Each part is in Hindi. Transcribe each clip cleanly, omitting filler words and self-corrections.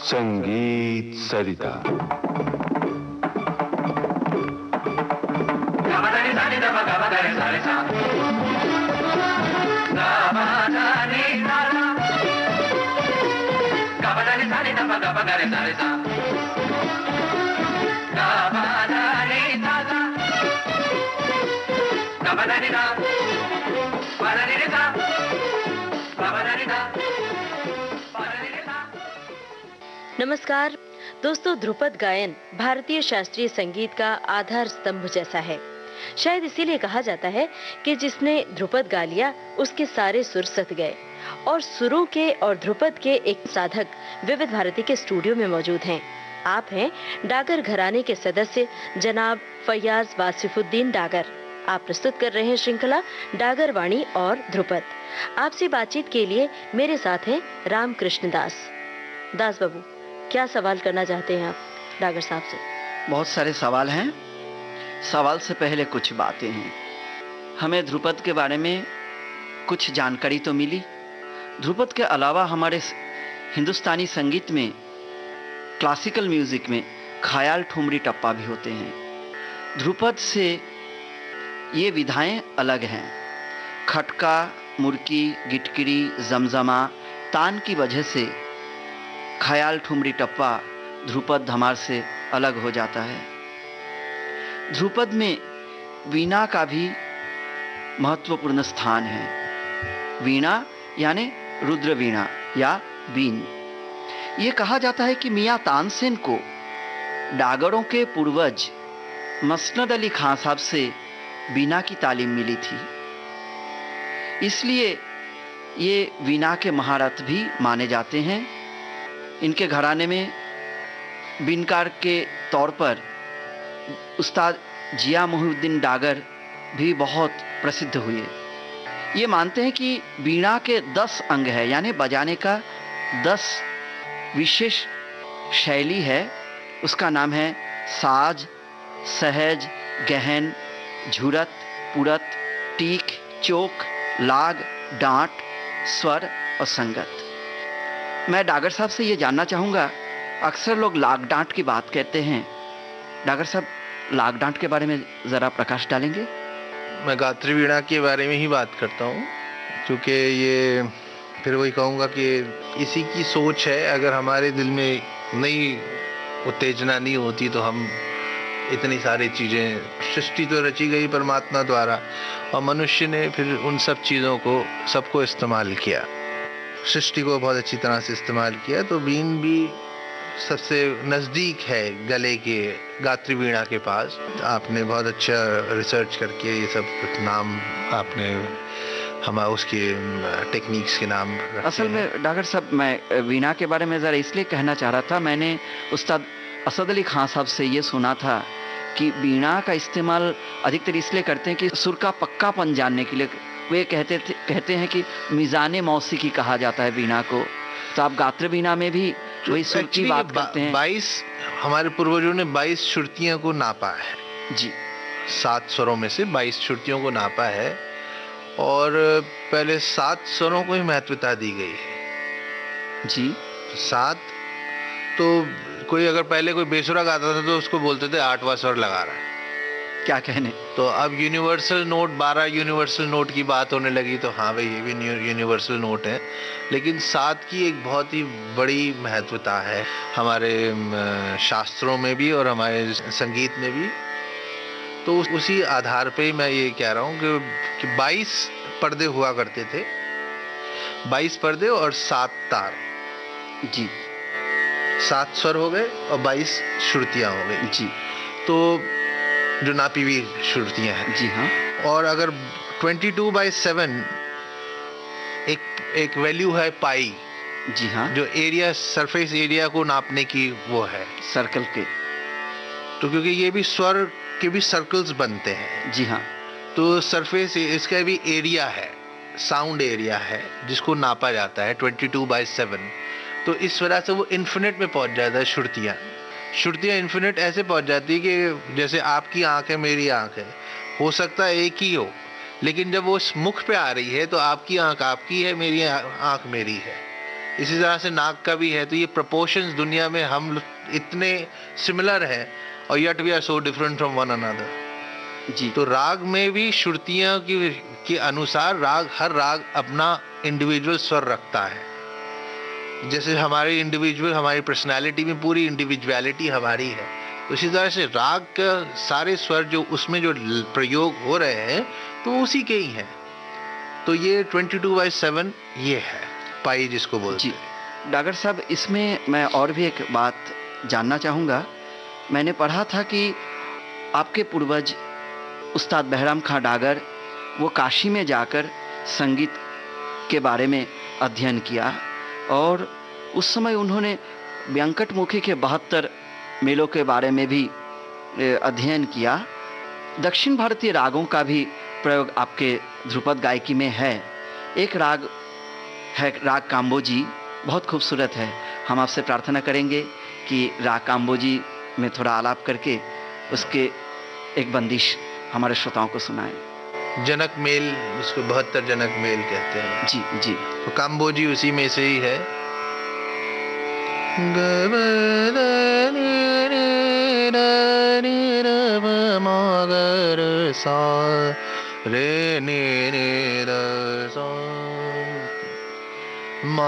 संगीत सरिता। नमस्कार दोस्तों, ध्रुपद गायन भारतीय शास्त्रीय संगीत का आधार स्तंभ जैसा है। शायद इसीलिए कहा जाता है कि जिसने ध्रुपद गा लिया उसके सारे सुर सत गए। और सुरों के और ध्रुपद के एक साधक विविध भारती के स्टूडियो में मौजूद हैं। आप हैं डागर घराने के सदस्य जनाब फैयाज वासिफुद्दीन डागर। आप प्रस्तुत कर रहे हैं श्रृंखला डागर वाणी और ध्रुपद। आपसे बातचीत के लिए मेरे साथ हैं रामकृष्ण दास। दास बाबू, क्या सवाल करना चाहते हैं आप डागर साहब से? बहुत सारे सवाल हैं। सवाल से पहले कुछ बातें हैं। हमें ध्रुपद के बारे में कुछ जानकारी तो मिली। ध्रुपद के अलावा हमारे हिंदुस्तानी संगीत में, क्लासिकल म्यूजिक में ख्याल, ठुमरी, टप्पा भी होते हैं। ध्रुपद से ये विधाएं अलग हैं। खटका, मुर्की, गिटकिरी, जमजमा, तान की वजह से ख्याल, ठुमरी, टप्पा ध्रुपद धमार से अलग हो जाता है। ध्रुपद में वीणा का भी महत्वपूर्ण स्थान है। वीणा यानी रुद्र वीणा या बीन। ये कहा जाता है कि मियां तानसेन को डागरों के पूर्वज मसनद अली खां साहब से वीणा की तालीम मिली थी। इसलिए ये वीणा के महारथ भी माने जाते हैं। इनके घराने में बीनकार के तौर पर उस्ताद जिया मोहिउद्दीन डागर भी बहुत प्रसिद्ध हुए। ये मानते हैं कि वीणा के 10 अंग है, यानी बजाने का 10 विशेष शैली है। उसका नाम है साज, सहज, गहन, झुरत, पुरत, टीक, चोक, लाग, डांट, स्वर और संगत। मैं डागर साहब से ये जानना चाहूँगा, अक्सर लोग लाग डांट की बात कहते हैं। डागर साहब, लाग डांट के बारे में ज़रा प्रकाश डालेंगे? मैं गात्री वीणा के बारे में ही बात करता हूँ, क्योंकि ये फिर वही कहूँगा कि इसी की सोच है। अगर हमारे दिल में नई उत्तेजना नहीं होती तो हम इतनी सारी चीज़ें, सृष्टि तो रची गई परमात्मा द्वारा और मनुष्य ने फिर उन सब चीज़ों को सबको इस्तेमाल किया, सृष्टि को बहुत अच्छी तरह से इस्तेमाल किया। तो बीन भी सबसे नज़दीक है गले के गात्री वीणा के पास। आपने बहुत अच्छा रिसर्च करके ये सब नाम आपने हमारे उसके टेक्निक्स के नाम रखे। असल में डागर साहब, मैं वीणा के बारे में ज़रा इसलिए कहना चाह रहा था। मैंने उस्ताद असद अली खां साहब से ये सुना था कि वीणा का इस्तेमाल अधिकतर इसलिए करते हैं कि सुर का पक्कापन जानने के लिए। वे कहते हैं कि मिजाने मौसीकी कहा जाता है वीणा को। तो आप गात्र वीणा में भी वही सुर की बात करते हैं। 22 हमारे पूर्वजों ने 22 श्रुतियों को नापा है जी। 7 स्वरों में से 22 श्रुतियों को नापा है और पहले 7 स्वरों को ही महत्वता दी गई है जी। 7 तो कोई अगर पहले कोई बेसुरा गाता था तो उसको बोलते थे 8वां स्वर लगा रहा है, क्या कहने। तो अब यूनिवर्सल नोट, 12 यूनिवर्सल नोट की बात होने लगी, तो हाँ भाई ये भी यूनिवर्सल नोट है। लेकिन 7 की एक बहुत ही बड़ी महत्वता है हमारे शास्त्रों में भी और हमारे संगीत में भी। तो उसी आधार पे मैं ये कह रहा हूँ कि 22 पर्दे हुआ करते थे, 22 पर्दे और 7 तार जी। 7 स्वर हो गए और 22 श्रुतियाँ हो गई जी। तो जो नापी हुई श्रुतियाँ हैं जी हाँ। और अगर 22/7 एक वैल्यू है पाई जी हाँ, जो एरिया, सरफेस एरिया को नापने की वो है सर्कल के। तो क्योंकि ये भी स्वर के भी सर्कल्स बनते हैं जी हाँ, तो सरफेस इसका भी एरिया है, साउंड एरिया है जिसको नापा जाता है 22/7। तो इस वजह से वो इन्फिनिट में पहुंच जाता है। श्रुतियाँ इन्फिनिट ऐसे पहुंच जाती है कि जैसे आपकी आंख है, मेरी आंख है, हो सकता है एक ही हो, लेकिन जब वो मुख पे आ रही है तो आपकी आंख आपकी है, मेरी आंख मेरी है। इसी तरह से नाक का भी है। तो ये प्रोपोर्शंस दुनिया में हम इतने सिमिलर हैं और yet we are so different from one another। जी। तो राग में भी श्रुतियां के अनुसार हर राग अपना इंडिविजुअल स्वर रखता है। जैसे हमारी पर्सनालिटी में पूरी इंडिविजुअलिटी हमारी है, तो इसी तरह से राग का सारे स्वर जो उसमें जो प्रयोग हो रहे हैं तो उसी के ही हैं। तो ये 22/7 ये है पाई जिसको बोलते हैं। डॉक्टर साहब, इसमें मैं और भी एक बात जानना चाहूँगा। मैंने पढ़ा था कि आपके पूर्वज उस्ताद बहराम खां डागर वो काशी में जाकर संगीत के बारे में अध्ययन किया और उस समय उन्होंने व्यंकटमुखी के 72 मेलों के बारे में भी अध्ययन किया। दक्षिण भारतीय रागों का भी प्रयोग आपके ध्रुपद गायकी में है। एक राग है राग काम्बोजी, बहुत खूबसूरत है। हम आपसे प्रार्थना करेंगे कि राग काम्बोजी में थोड़ा आलाप करके उसके एक बंदिश हमारे श्रोताओं को सुनाएं। जनक मेल, इसको 72 जनक मेल कहते हैं। जी जी। तो काम्बोजी उसी में से ही है। रे ने मानो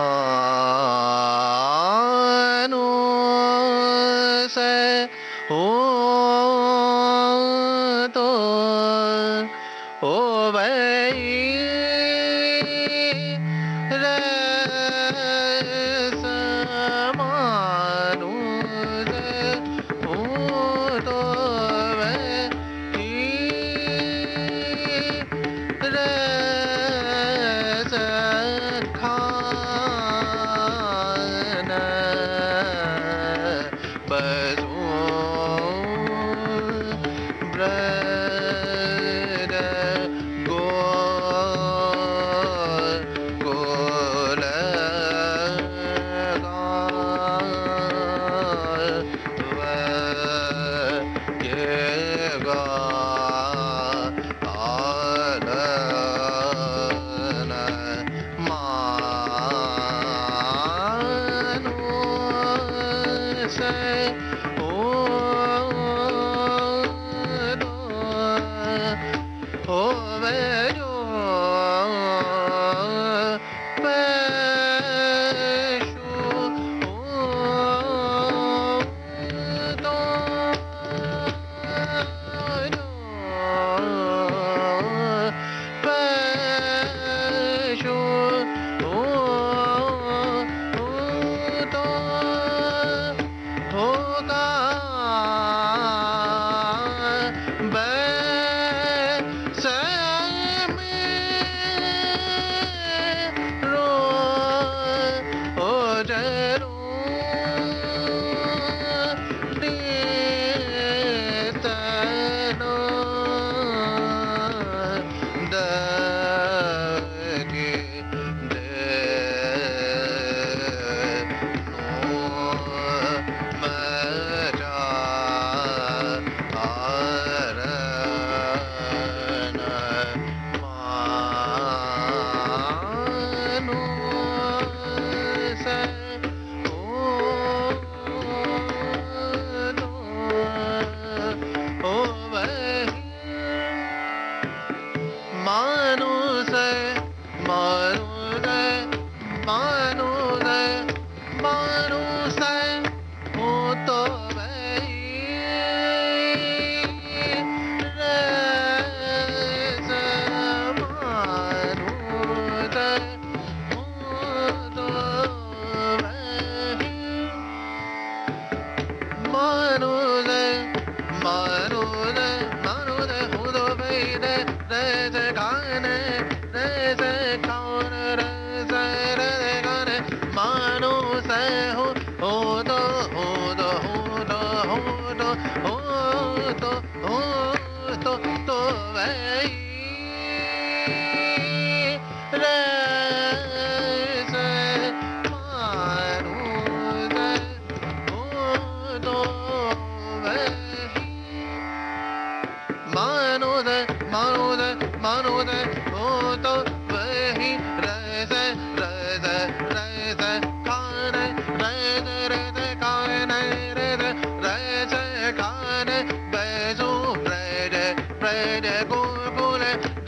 से हो तो ओ भाई रे समानो से हो तो भाई रे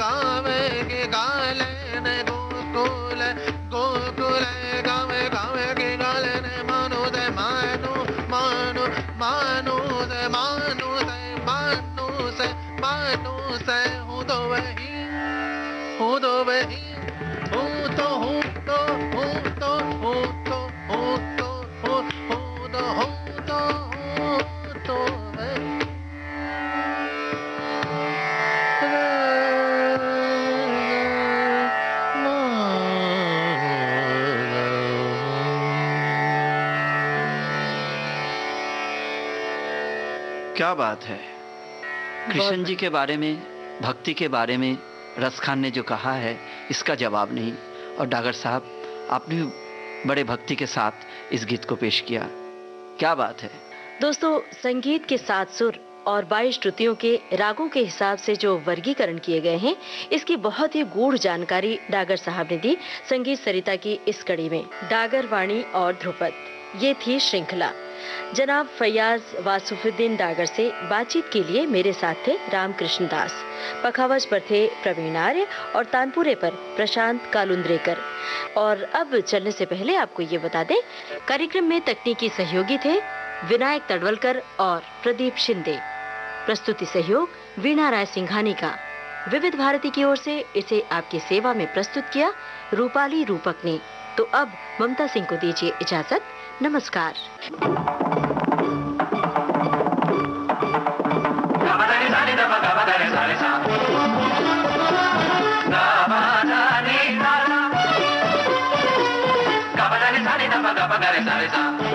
गावे के गाले ने गोकुल गोकुल गावे गावे के गाले ने मानो दे मानो मानो मानो दे मानो दे मानो से हूँ तो वही हूँ तो वही हूँ तो हूँ तो हूँ तो हूँ तो हूँ तो हूँ तो हूँ तो हूँ तो वही क्या बात है। कृष्ण जी के बारे में, भक्ति के बारे में रस खान ने जो कहा है, इसका जवाब नहीं। और डागर साहब, आपने भी बड़े भक्ति के साथ इस गीत को पेश किया। क्या बात है। दोस्तों, संगीत के 7 सुर और 22 श्रुतियों के रागों के हिसाब से जो वर्गीकरण किए गए हैं, इसकी बहुत ही गूढ़ जानकारी डागर साहब ने दी संगीत सरिता की इस कड़ी में। डागर वाणी और ध्रुपद, ये थी श्रृंखला। जनाब फैयाज वासुफुद्दीन डागर से बातचीत के लिए मेरे साथ थे रामकृष्ण दास, पखावज पर थे प्रवीण आर्य और तानपुरे पर प्रशांत कालुंद्रेकर। और अब चलने से पहले आपको ये बता दें, कार्यक्रम में तकनीकी सहयोगी थे विनायक तड़वलकर और प्रदीप शिंदे। प्रस्तुति सहयोग वीणा राय सिंघानी का। विविध भारती की ओर से इसे आपकी सेवा में प्रस्तुत किया रूपाली रूपक ने। तो अब ममता सिंह को दीजिए इजाजत। नमस्कार। Sa